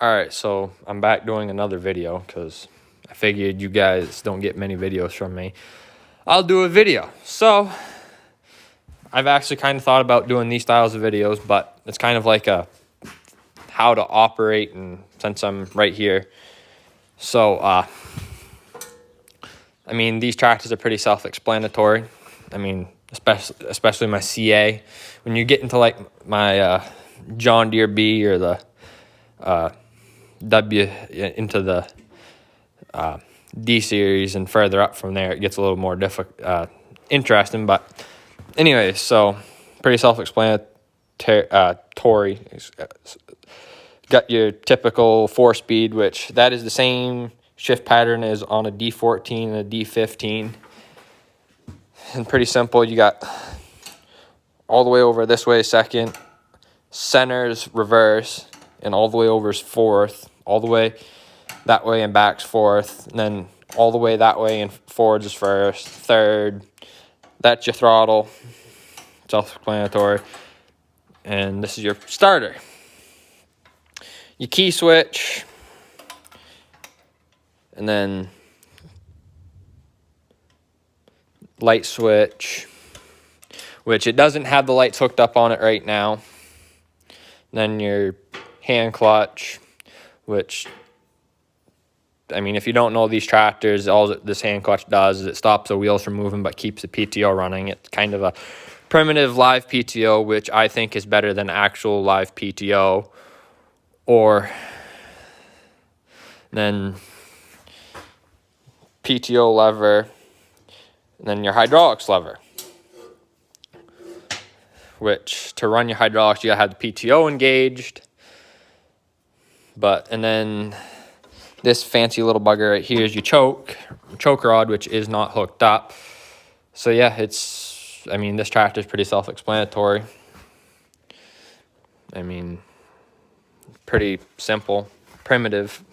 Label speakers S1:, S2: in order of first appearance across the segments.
S1: Alright, so I'm back doing another video because I figured you guys don't get many videos from me. I'll do a video. So, I've actually kind of thought about doing these styles of videos, but it's kind of like a how to operate, and since I'm right here. So, I mean, these tractors are pretty self-explanatory. I mean, especially my CA. When you get into like my John Deere B or the W into the D series and further up from there, it gets a little more interesting. But anyway, so pretty self-explanatory. Got your typical 4-speed, which that is the same shift pattern as on a D14 and a D15. And pretty simple. You got all the way over this way second, center's reverse, and all the way over is fourth, all the way that way and back's fourth, and then all the way that way and forwards is first, third. That's your throttle, self-explanatory. And this is your starter. Your key switch, and then light switch, which it doesn't have the lights hooked up on it right now. Then your hand clutch, which, I mean, if you don't know these tractors, all this hand clutch does is it stops the wheels from moving but keeps the PTO running. It's kind of a primitive live PTO, which I think is better than actual live PTO. Or then PTO lever, and then your hydraulics lever, which to run your hydraulics, you gotta have the PTO engaged. And then this fancy little bugger right here is your choke rod, which is not hooked up. So yeah, I mean, this tractor is pretty self-explanatory. I mean, pretty simple, primitive,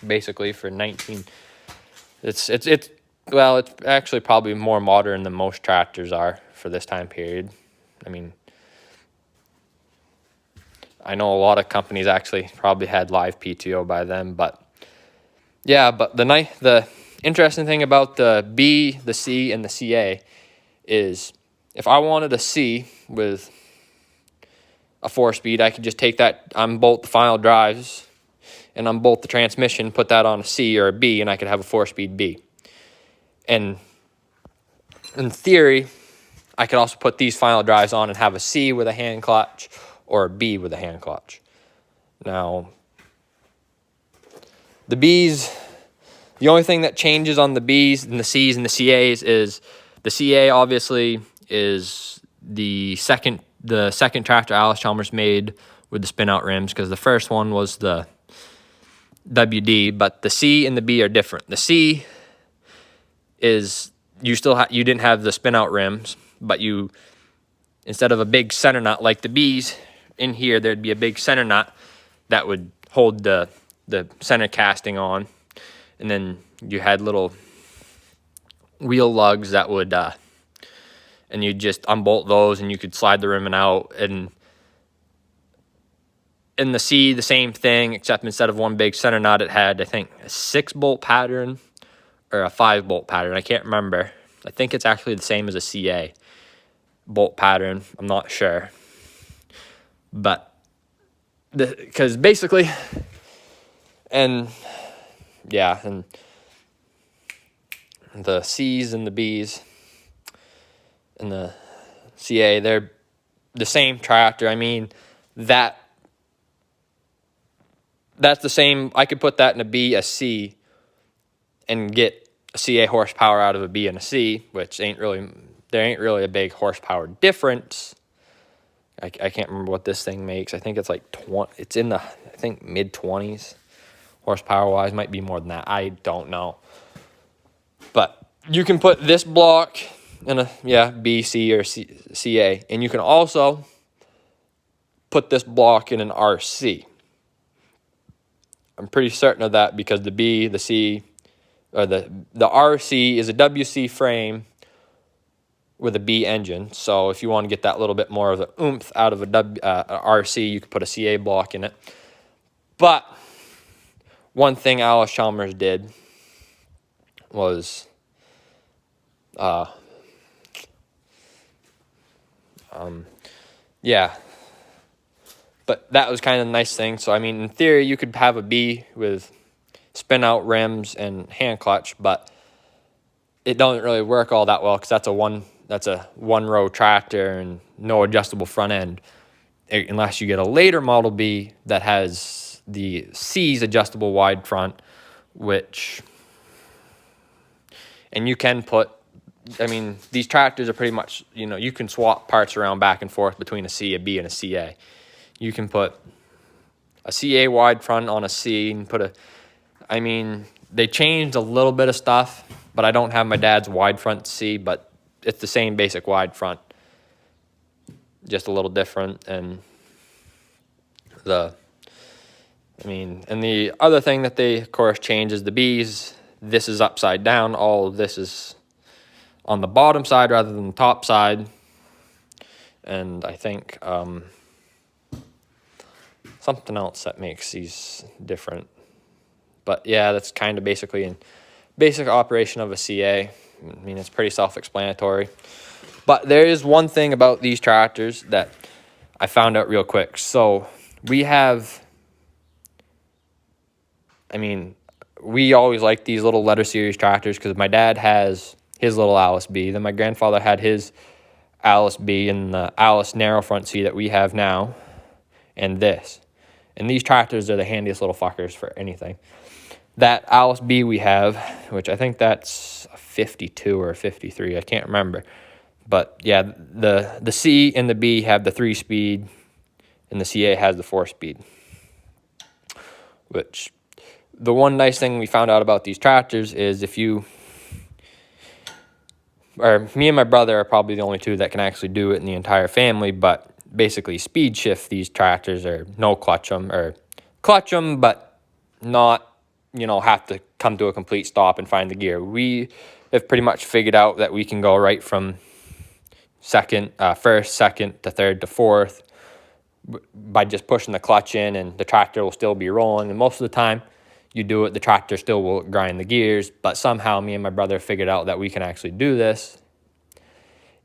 S1: basically for 19. It's actually probably more modern than most tractors are for this time period. I mean, I know a lot of companies actually probably had live PTO by then, but yeah. But the interesting thing about the B, the C, and the CA is if I wanted a C with a 4-speed, I could just take that, unbolt the final drives, and unbolt the transmission, put that on a C or a B, and I could have a 4-speed B. And in theory, I could also put these final drives on and have a C with a hand clutch or a B with a hand clutch. Now, the Bs, the only thing that changes on the Bs and the Cs and the CAs is the CA obviously is the second tractor Alice Chalmers made with the spin-out rims, because the first one was the WD, but the C and the B are different. The C is you didn't have the spin-out rims, but instead of a big center nut like the Bs in here, there'd be a big center nut that would hold the center casting on, and then you had little wheel lugs that would and you just unbolt those and you could slide the rimming out. And in the C, the same thing, except instead of one big center nut, it had, I think, a 6-bolt pattern or a 5-bolt pattern. I can't remember. I think it's actually the same as a CA bolt pattern. I'm not sure. But because basically, and yeah, and the C's and the B's and the CA, they're the same tractor. I mean, that's the same. I could put that in a B, a C, and get a CA horsepower out of a B and a C, which there ain't really a big horsepower difference. I can't remember what this thing makes. I think it's like it's in the, I think, mid-20s horsepower wise. Might be more than that. I don't know. But you can put this block in a B, C, or CA, and you can also put this block in an RC. I'm pretty certain of that because the B, the C, or the RC is a WC frame with a B engine. So if you want to get that little bit more of the oomph out of a RC, you could put a CA block in it. But one thing Alice Chalmers did was yeah, but that was kind of a nice thing. So I mean, in theory, you could have a B with spin out rims and hand clutch, but it doesn't really work all that well because that's a one row tractor and no adjustable front end, unless you get a later Model B that has the C's adjustable wide front, and you can put, I mean, these tractors are pretty much, you can swap parts around back and forth between a C, a B, and a CA. You can put a CA wide front on a C and they changed a little bit of stuff, but I don't have my dad's wide front C, but it's the same basic wide front, just a little different. And the other thing that they, of course, changed is the B's. This is upside down. All of this is on the bottom side rather than the top side. And I think something else that makes these different. But yeah, that's kind of basically in basic operation of a CA. I mean, it's pretty self-explanatory. But there is one thing about these tractors that I found out real quick. So we always like these little letter series tractors because my dad has his little Alice B. Then my grandfather had his Alice B and the Alice narrow front C that we have now, and this. And these tractors are the handiest little fuckers for anything. That Alice B we have, which I think that's a 52 or a 53, I can't remember. But yeah, the C and the B have the 3-speed, and the CA has the 4-speed. Which, the one nice thing we found out about these tractors is me and my brother are probably the only two that can actually do it in the entire family, but basically speed shift these tractors or no clutch them, or clutch them, but not, have to come to a complete stop and find the gear. We have pretty much figured out that we can go right from first, second to third to fourth by just pushing the clutch in, and the tractor will still be rolling. And most of the time you do it, the tractor still will grind the gears, but somehow me and my brother figured out that we can actually do this.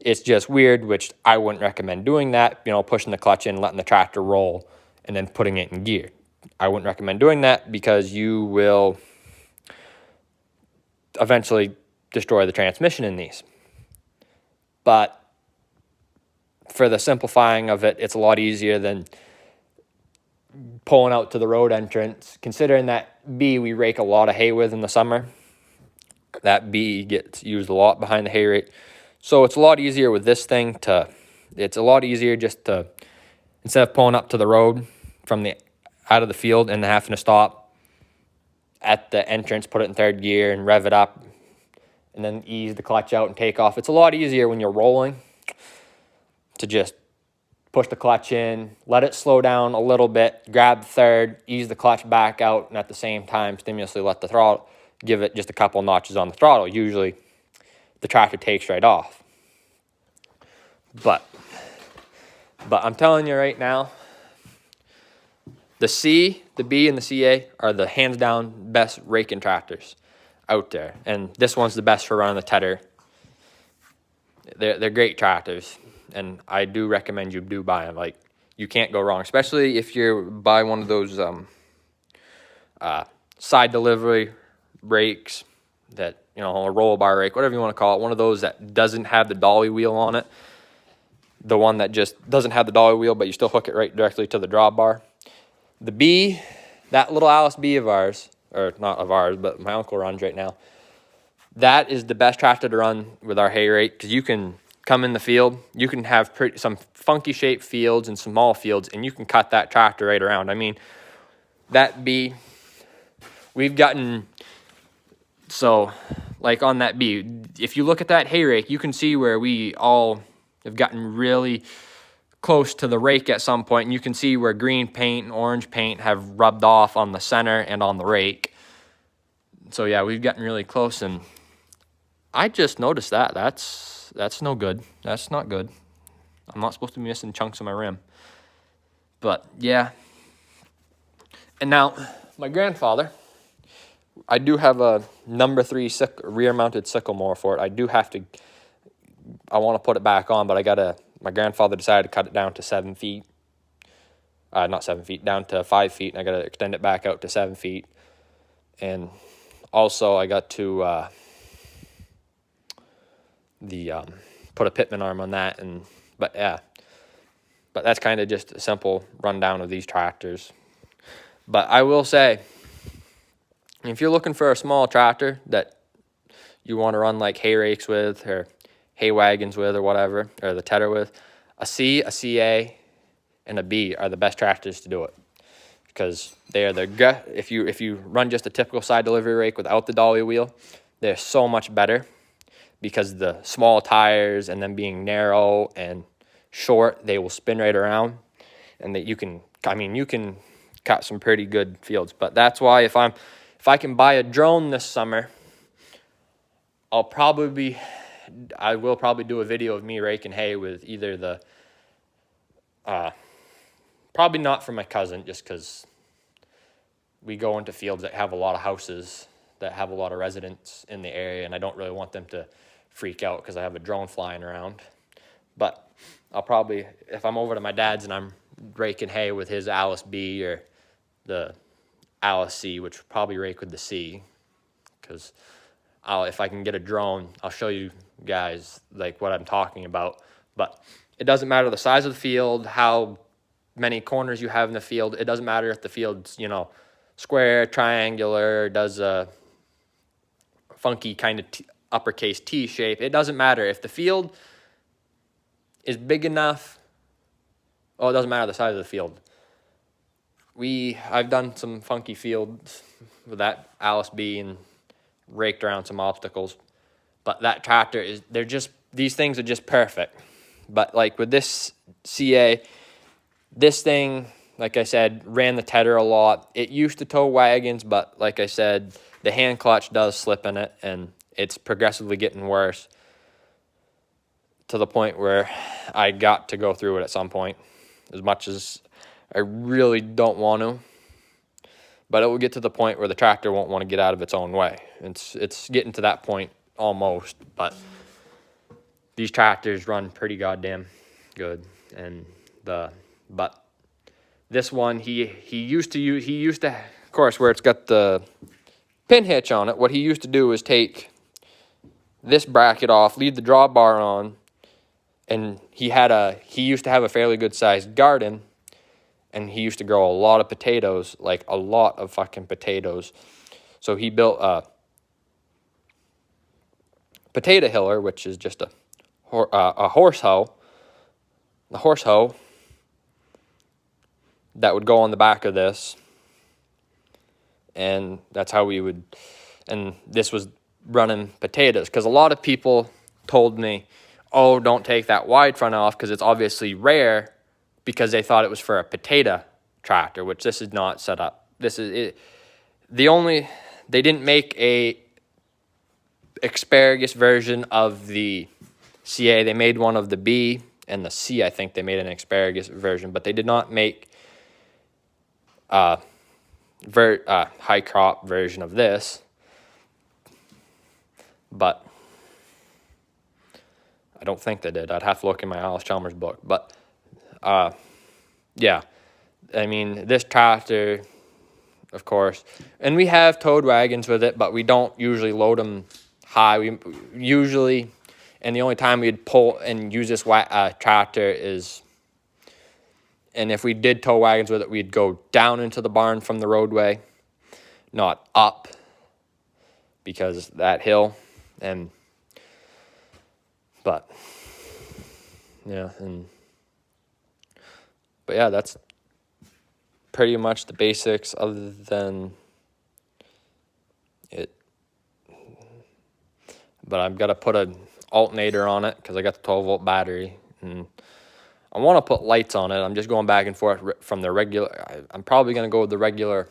S1: It's just weird, which I wouldn't recommend doing that, pushing the clutch in, letting the tractor roll, and then putting it in gear. I wouldn't recommend doing that because you will eventually destroy the transmission in these. But for the simplifying of it, it's a lot easier than pulling out to the road entrance. Considering that B we rake a lot of hay with in the summer, that B gets used a lot behind the hay rake. So it's a lot easier with this thing it's a lot easier just to, instead of pulling up to the road from out of the field and having to stop at the entrance, put it in third gear and rev it up, and then ease the clutch out and take off. It's a lot easier when you're rolling to just push the clutch in, let it slow down a little bit, grab the third, ease the clutch back out, and at the same time stimulously let the throttle, give it just a couple notches on the throttle. Usually the tractor takes right off. But I'm telling you right now, the C, the B, and the CA are the hands down best raking tractors out there. And this one's the best for running the tedder. They're great tractors, and I do recommend you do buy them. Like, you can't go wrong, especially if you buy one of those side delivery rakes that, a roll bar rake, whatever you want to call it, one of those that doesn't have the dolly wheel on it. The one that just doesn't have the dolly wheel, but you still hook it right directly to the drawbar. The B, that little Alice B of ours, or not of ours, but my uncle runs right now, that is the best tractor to run with our hay rake, because you can come in the field, you can have some funky shaped fields and small fields, and you can cut that tractor right around. I mean, that B, we've gotten, so like on that B, if you look at that hay rake, you can see where we all have gotten really close to the rake at some point, and you can see where green paint and orange paint have rubbed off on the center and on the rake. So yeah, we've gotten really close, and I just noticed that. That's no good. That's not good. I'm not supposed to be missing chunks of my rim. But yeah. And now, my grandfather, I do have a number 3 rear-mounted sickle mower for it. I want to put it back on, but my grandfather decided to cut it down to 7 feet. Not 7 feet, down to 5 feet, and I got to extend it back out to 7 feet. And also, I got to put a pitman arm on that. But that's kind of just a simple rundown of these tractors. But I will say, if you're looking for a small tractor that you want to run like hay rakes with, or hay wagons with, or whatever, or the tedder with, a C, a CA, and a B are the best tractors to do it, because if you run just a typical side delivery rake without the dolly wheel, they're so much better, because the small tires and them being narrow and short, they will spin right around, and that you can cut some pretty good fields. But that's why if I can buy a drone this summer, I will probably do a video of me raking hay with either the probably not for my cousin, just because we go into fields that have a lot of houses, that have a lot of residents in the area, and I don't really want them to freak out because I have a drone flying around. But I'll probably, if I'm over to my dad's and I'm raking hay with his Alice B or the Alice C, which would probably rake with the C, because if I can get a drone, I'll show you guys like what I'm talking about. But it doesn't matter the size of the field, how many corners you have in the field. It doesn't matter if the field's, square, triangular, does a funky kind of uppercase T shape. It doesn't matter. If the field is big enough, it doesn't matter the size of the field. I've done some funky fields with that Alice B and raked around some obstacles. But that tractor these things are just perfect. But like with this CA, this thing, like I said, ran the tedder a lot. It used to tow wagons, but like I said, the hand clutch does slip in it, and it's progressively getting worse to the point where I got to go through it at some point, as much as I really don't want to. But it will get to the point where the tractor won't want to get out of its own way. It's getting to that point almost, but these tractors run pretty goddamn good. But this one, he used to, of course, where it's got the pin hitch on it, what he used to do is take this bracket off, leave the drawbar on, and he used to have a fairly good sized garden, and he used to grow a lot of potatoes, like a lot of fucking potatoes. So he built a potato hiller, which is just a horse hoe. The horse hoe that would go on the back of this. And that's how and this was running potatoes. Because a lot of people told me, oh, don't take that wide front off because it's obviously rare, because they thought it was for a potato tractor, which this is not set up. This is it. They didn't make a asparagus version of the CA. They made one of the B and the C. I think they made an asparagus version, but they did not make high crop version of this. But I don't think they did. I'd have to look in my Alice Chalmers book. But yeah, I mean, this tractor, of course, and we have towed wagons with it, but we don't usually load them high. We usually, and the only time we'd pull and use this tractor is, and if we did tow wagons with it, we'd go down into the barn from the roadway, not up, because that hill. But yeah, that's pretty much the basics, other than it. But I've got to put an alternator on it because I got the 12-volt battery, and I want to put lights on it. I'm just going back and forth from the regular. I'm probably going to go with the regular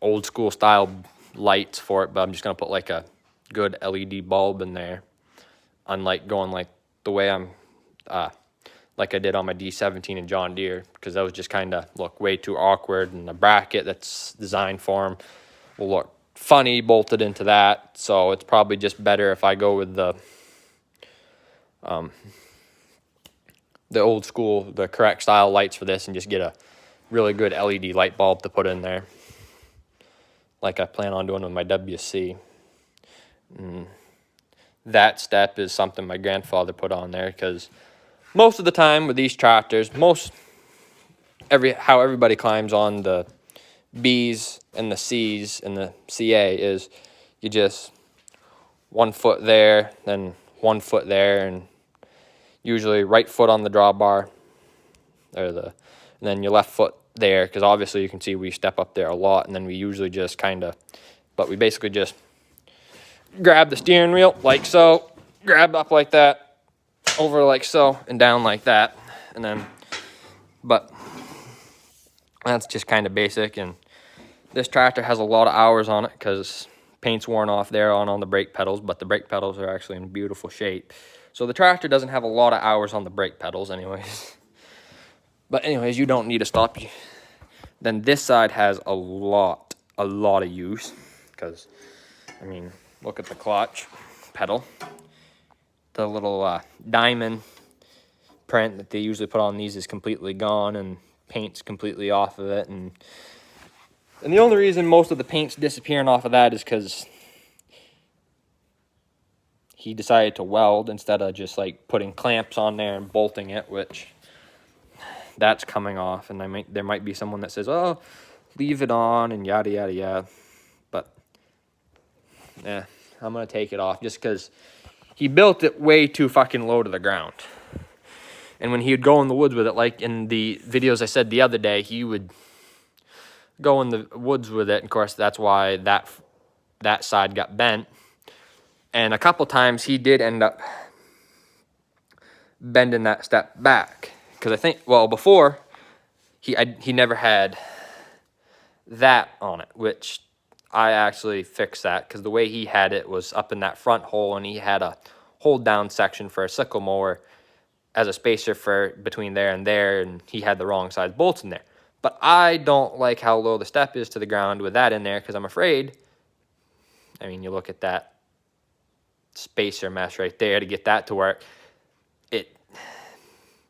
S1: old school style lights for it, but I'm just going to put like a good LED bulb in there, unlike going like the way I'm like I did on my D17 and John Deere, because those just kind of look way too awkward, and the bracket that's designed for them will look funny bolted into that, so it's probably just better if I go with the old school, the correct style lights for this, and just get a really good LED light bulb to put in there, like I plan on doing with my WC. That step is something my grandfather put on there, because most of the time with these tractors, how everybody climbs on the B's and the C's and the CA is you just 1 foot there, then 1 foot there, and usually right foot on the drawbar, and then your left foot there, because obviously you can see we step up there a lot, and then we usually just but we basically just grab the steering wheel like so, grab up like that, over like so, and down like that, and then, but that's just kind of basic. And this tractor has a lot of hours on it because paint's worn off there on the brake pedals, but the brake pedals are actually in beautiful shape. So the tractor doesn't have a lot of hours on the brake pedals anyways. But anyways, you don't need to stop. Then this side has a lot of use, because, I mean, look at the clutch pedal. The little diamond print that they usually put on these is completely gone, and paint's completely off of it. And the only reason most of the paint's disappearing off of that is because he decided to weld instead of just like putting clamps on there and bolting it, which that's coming off. And there might be someone that says, oh, leave it on and yada, yada, yada. But yeah, I'm going to take it off just because he built it way too fucking low to the ground. And when he would go in the woods with it, like in the videos I said the other day, he would go in the woods with it. And of course, that's why that side got bent. And a couple times he did end up bending that step back. Because I think, well, before, he never had that on it, which I actually fixed that. Because the way he had it was up in that front hole, and he had a hold down section for a sickle mower as a spacer for between there, and he had the wrong size bolts in there. But I don't like how low the step is to the ground with that in there, because I'm afraid, I mean, you look at that spacer mesh right there to get that to work.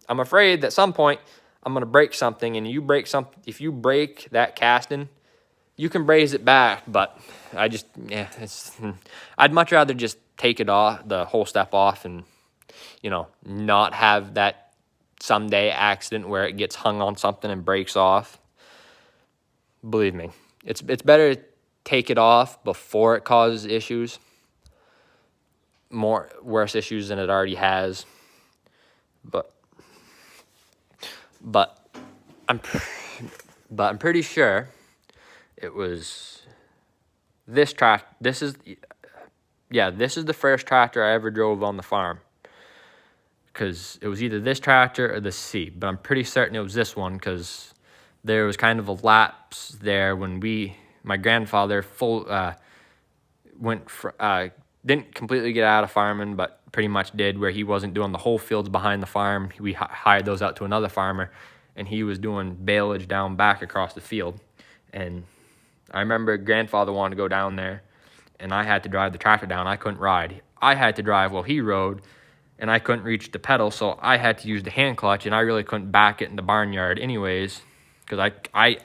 S1: I'm afraid that at some point I'm going to break something, and if you break that casting, you can braze it back, but I'd much rather just take it off, the whole step off, and not have that someday accident where it gets hung on something and breaks off. Believe me, it's better to take it off before it causes issues, worse issues than it already has. But I'm pretty sure it was this tractor. This is the first tractor I ever drove on the farm. Because it was either this tractor or the C, but I'm pretty certain it was this one, because there was kind of a lapse there when my grandfather didn't completely get out of farming, but pretty much did, where he wasn't doing the whole fields behind the farm. We hired those out to another farmer, and he was doing baleage down back across the field. And I remember grandfather wanted to go down there, and I had to drive the tractor down. I couldn't ride. I had to drive while he rode, and I couldn't reach the pedal, so I had to use the hand clutch, and I really couldn't back it in the barnyard anyways, because I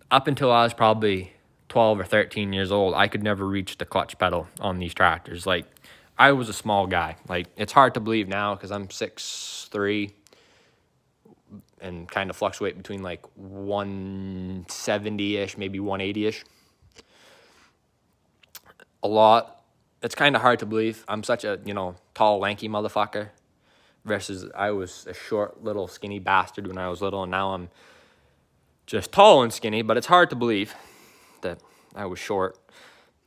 S1: up until I was probably 12 or 13 years old, I could never reach the clutch pedal on these tractors. Like, I was a small guy. Like, it's hard to believe now because I'm 6'3", and kind of fluctuate between like 170-ish, maybe 180-ish. A lot. It's kind of hard to believe. I'm such a, tall, lanky motherfucker versus I was a short, little, skinny bastard when I was little, and now I'm just tall and skinny, but it's hard to believe that I was short.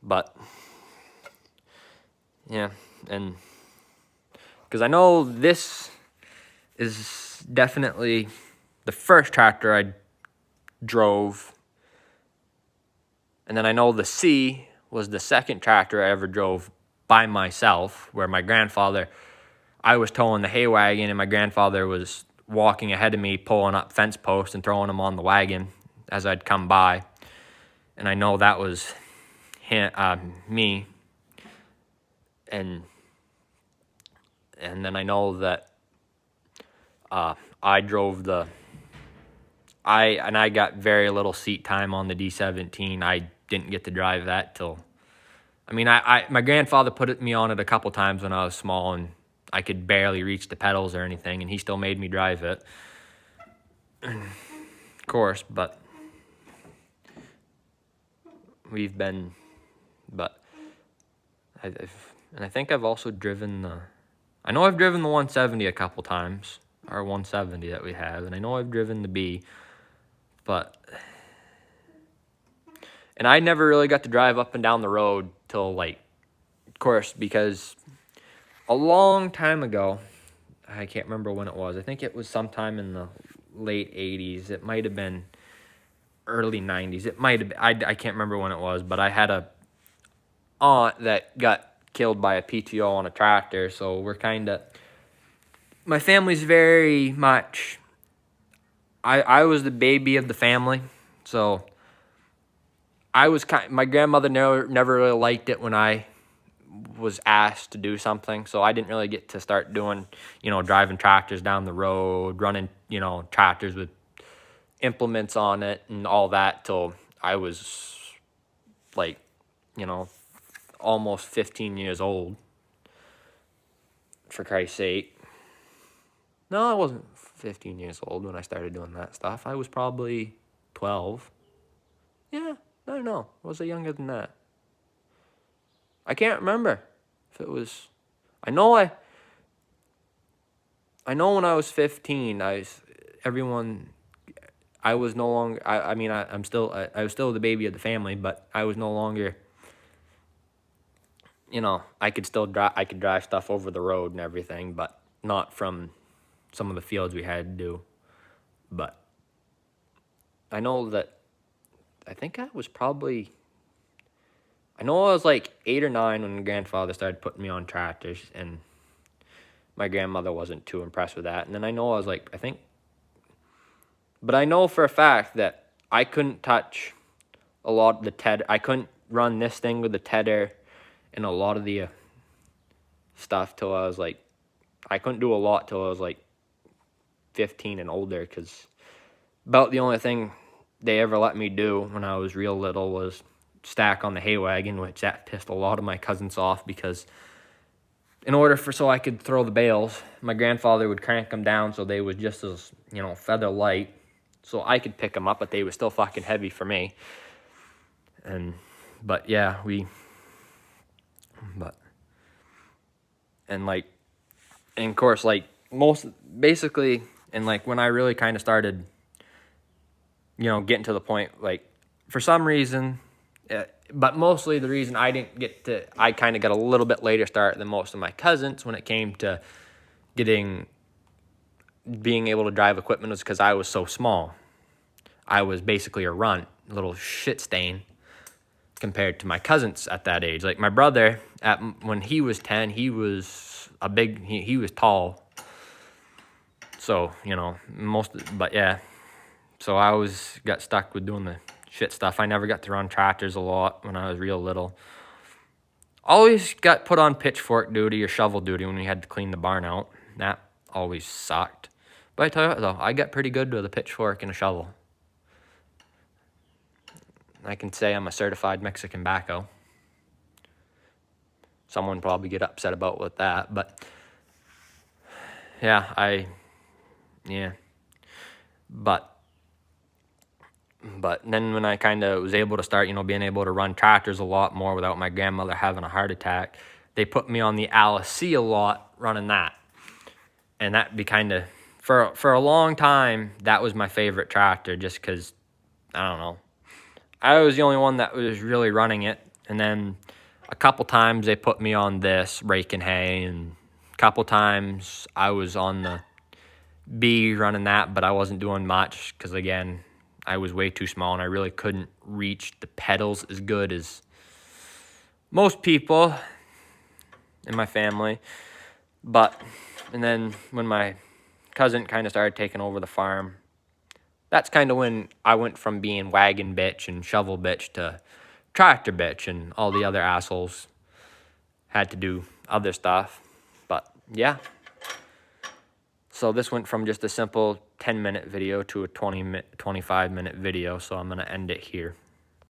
S1: But yeah, and because I know this is definitely the first tractor I drove, and then I know the C was the second tractor I ever drove by myself, where my grandfather, I was towing the hay wagon, and my grandfather was walking ahead of me, pulling up fence posts and throwing them on the wagon as I'd come by. And I know that was me, and then I know that I drove I got very little seat time on the D17. I didn't get to drive that till, I mean, my grandfather put me on it a couple times when I was small, and I could barely reach the pedals or anything, and he still made me drive it. Of course, but I think I've also driven I know I've driven the 170 a couple times, our 170 that we have, and I know I've driven the B, and I never really got to drive up and down the road till, like, of course, because a long time ago, I can't remember when it was. I think it was sometime in the late 80s. It might have been early 90s. It might have been, I can't remember when it was, but I had a aunt that got killed by a PTO on a tractor, so my family's very much, I was the baby of the family, so my grandmother never really liked it when I was asked to do something, so I didn't really get to start doing, driving tractors down the road, running, tractors with implements on it and all that till I was, like, almost 15 years old, for Christ's sake. No, I wasn't 15 years old when I started doing that stuff. I was probably 12. Yeah, I don't know. Was I younger than that? I can't remember if it was. I know when I was 15, I was no longer. I mean, I was still the baby of the family, but I was no longer. I could still drive. I could drive stuff over the road and everything, but not from some of the fields we had to do. But I know that. I think I was like 8 or 9 when grandfather started putting me on tractors, and my grandmother wasn't too impressed with that. And then I know I was like, but I know for a fact that I couldn't touch a lot of the tether. I couldn't run this thing with the tether and a lot of the stuff till I was like, I couldn't do a lot till I was like 15 and older, because about the only thing they ever let me do when I was real little was stack on the hay wagon, which that pissed a lot of my cousins off, because so I could throw the bales, my grandfather would crank them down so they was just as, feather light, so I could pick them up, but they were still fucking heavy for me. But yeah, and of course, like, basically, and like when I really kind of started, getting to the point, like, for some reason, but mostly the reason I kind of got a little bit later start than most of my cousins when it came to being able to drive equipment, was because I was so small. I was basically a runt, a little shit stain compared to my cousins at that age. Like my brother, when he was 10, he was he was tall. So, but yeah. So I got stuck with doing the shit stuff. I never got to run tractors a lot when I was real little. Always got put on pitchfork duty or shovel duty when we had to clean the barn out. That always sucked. But I tell you what, though, I got pretty good with a pitchfork and a shovel. I can say I'm a certified Mexican backhoe. Someone probably get upset about with that, but yeah, But then when I kind of was able to start, being able to run tractors a lot more without my grandmother having a heart attack, they put me on the Alice C a lot running that. And that be kind of, for a long time, that was my favorite tractor, just because, I don't know, I was the only one that was really running it. And then a couple times they put me on this, raking hay, and a couple times I was on the B running that, but I wasn't doing much because, again, I was way too small and I really couldn't reach the pedals as good as most people in my family. And then when my cousin kind of started taking over the farm, that's kind of when I went from being wagon bitch and shovel bitch to tractor bitch, and all the other assholes had to do other stuff. But yeah. So this went from just a simple 10-minute video to a 25-minute video, so I'm going to end it here.